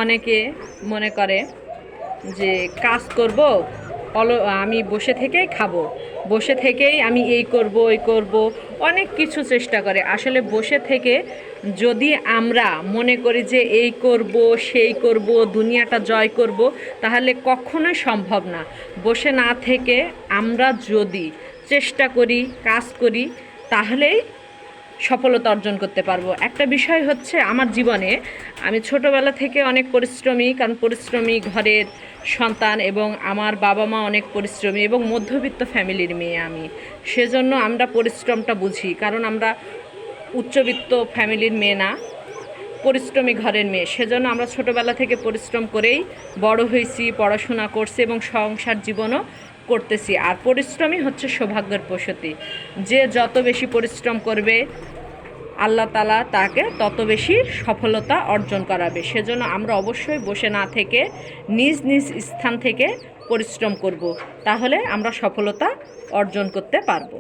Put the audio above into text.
অনেকে মনে করে যে কাজ করব, আমি বসে থেকেই খাবো, বসে থেকেই আমি এই করব ওই করব, অনেক কিছু চেষ্টা করে। আসলে বসে থেকে যদি আমরা মনে করি যে এই করব সেই করব, দুনিয়াটা জয় করব, তাহলে কখনোই সম্ভব না। বসে না থেকে আমরা যদি চেষ্টা করি, কাজ করি, তাহলেই সফলতা অর্জন করতে পারবো। একটা বিষয় হচ্ছে আমার জীবনে, আমি ছোটোবেলা থেকে অনেক পরিশ্রমী, কারণ পরিশ্রমী ঘরের সন্তান এবং আমার বাবা মা অনেক পরিশ্রমী এবং মধ্যবিত্ত ফ্যামিলির মেয়ে আমি। সেজন্য আমরা পরিশ্রমটা বুঝি, কারণ আমরা উচ্চবিত্ত ফ্যামিলির মেয়ে না, পরিশ্রমী ঘরের মেয়ে। সেজন্য আমরা ছোটোবেলা থেকে পরিশ্রম করেই বড় হয়েছি, পড়াশোনা করছি এবং সংসার জীবনও করতেছি। আর পরিশ্রমই হচ্ছে সৌভাগ্যের প্রসূতি। যে যত বেশি পরিশ্রম করবে, আল্লাহ তাআলা তাকে তত বেশি সফলতা অর্জন করাবে। সেজন্য আমরা অবশ্যই বসে না থেকে নিজ নিজ স্থান থেকে পরিশ্রম করব, তাহলে আমরা সফলতা অর্জন করতে পারবো।